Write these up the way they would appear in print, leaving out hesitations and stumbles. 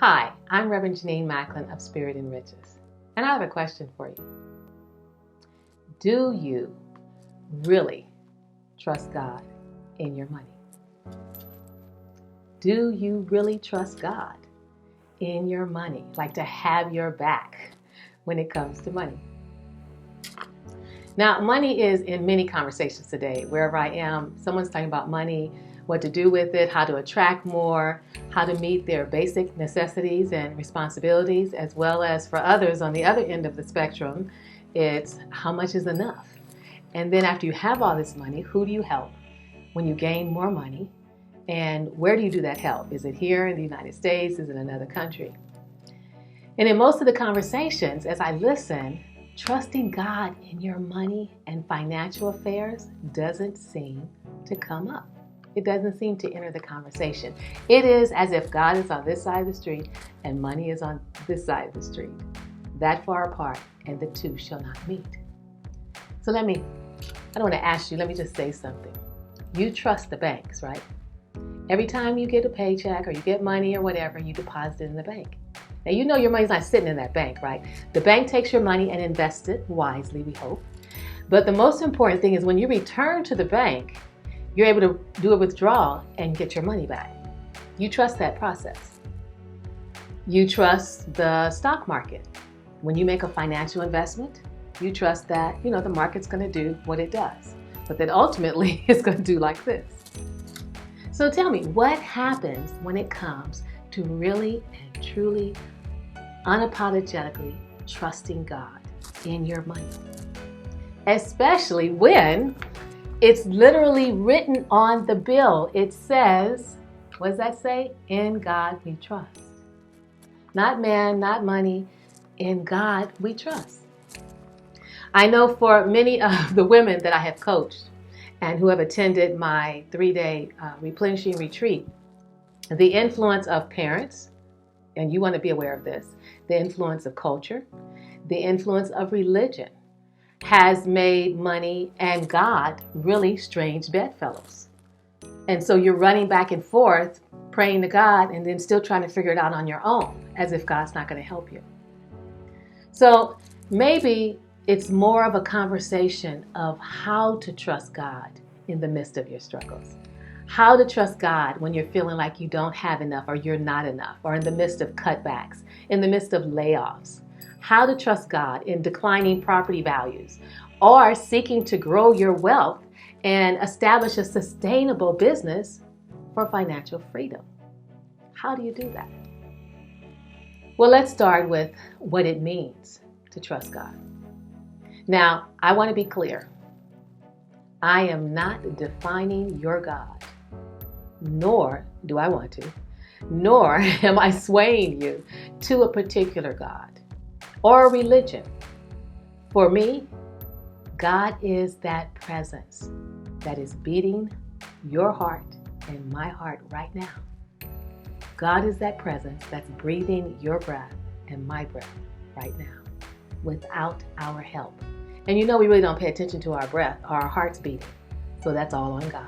Hi, I'm Reverend Jenenne Macklin of Spirit and Riches, and I have a question for you. Do you really trust God in your money? Do you really trust God in your money, like to have your back when it comes to money? Now, money is in many conversations today. Wherever I am, someone's talking about money, what to do with it, how to attract more, how to meet their basic necessities and responsibilities, as well as for others on the other end of the spectrum, it's how much is enough. And then after you have all this money, who do you help when you gain more money? And where do you do that help? Is it here in the United States? Is it another country? And in most of the conversations, as I listen, trusting God in your money and financial affairs doesn't seem to come up. It doesn't seem to enter the conversation. It is as if God is on this side of the street and money is on this side of the street, that far apart, and the two shall not meet. So I don't want to ask you, let me just say something. You trust the banks, right? Every time you get a paycheck or you get money or whatever, you deposit it in the bank. Now, you know your money's not sitting in that bank, right? The bank takes your money and invests it wisely, we hope. But the most important thing is when you return to the bank, you're able to do a withdrawal and get your money back. You trust that process. You trust the stock market. When you make a financial investment, you trust that, the market's going to do what it does, but that ultimately it's going to do like this. So tell me, what happens when it comes to really and truly, unapologetically trusting God in your money? Especially when it's literally written on the bill. It says, what does that say? In God we trust. Not man, not money. In God we trust. I know for many of the women that I have coached and who have attended my 3-day replenishing retreat, the influence of parents, and you want to be aware of this, the influence of culture, the influence of religion, has made money and God really strange bedfellows. And so you're running back and forth, praying to God, and then still trying to figure it out on your own, as if God's not going to help you. So maybe it's more of a conversation of how to trust God in the midst of your struggles. How to trust God when you're feeling like you don't have enough or you're not enough, or in the midst of cutbacks, in the midst of layoffs. How to trust God in declining property values, or seeking to grow your wealth and establish a sustainable business for financial freedom. How do you do that? Well, let's start with what it means to trust God. Now, I want to be clear. I am not defining your God, nor do I want to, nor am I swaying you to a particular God or a religion. For me, God is that presence that is beating your heart and my heart right now. God is that presence that's breathing your breath and my breath right now without our help. And we really don't pay attention to our breath, our heart's beating. So that's all on God.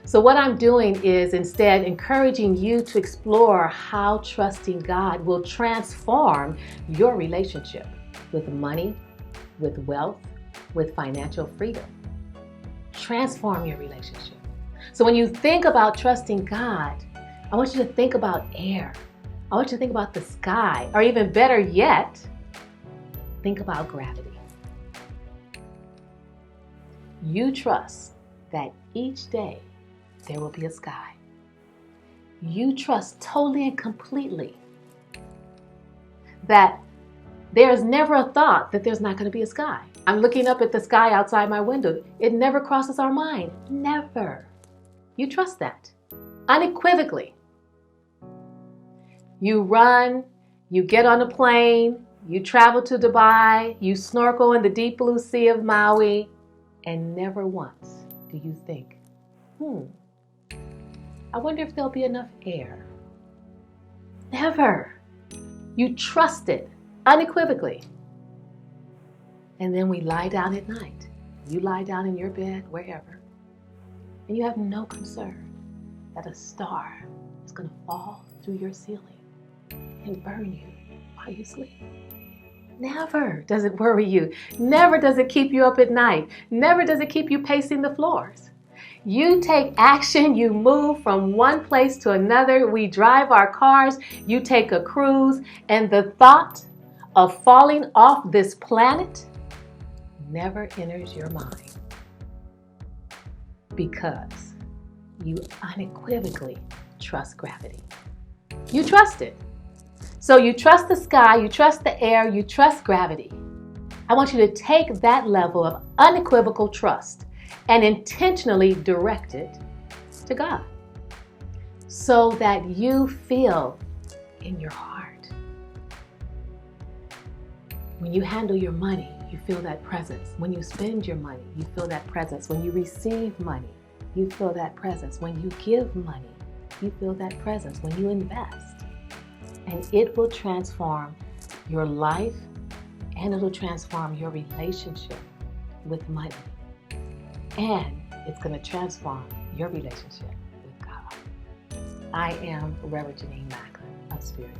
So what I'm doing is instead encouraging you to explore how trusting God will transform your relationship with money, with wealth, with financial freedom. Transform your relationship. So when you think about trusting God, I want you to think about air. I want you to think about the sky, or even better yet, think about gravity. You trust that each day there will be a sky. You trust totally and completely that there's never a thought that there's not going to be a sky. I'm looking up at the sky outside my window. It never crosses our mind. Never. You trust that unequivocally. You run, you get on a plane, you travel to Dubai, you snorkel in the deep blue sea of Maui, and never once do you think, I wonder if there'll be enough air. Never. You trust it unequivocally. And then we lie down at night. You lie down in your bed, wherever, and you have no concern that a star is going to fall through your ceiling and burn you while you sleep. Never does it worry you. Never does it keep you up at night. Never does it keep you pacing the floors. You take action, you move from one place to another. We drive our cars, you take a cruise, and the thought of falling off this planet never enters your mind because you unequivocally trust gravity. You trust it. So you trust the sky, you trust the air, you trust gravity. I want you to take that level of unequivocal trust and intentionally direct it to God so that you feel in your heart. When you handle your money, you feel that presence. When you spend your money, you feel that presence. When you receive money, you feel that presence. When you give money, you feel that presence. When you invest, and it will transform your life and it'll transform your relationship with money. And it's going to transform your relationship with God. I am Reverend Jenenne Macklin of Spirit.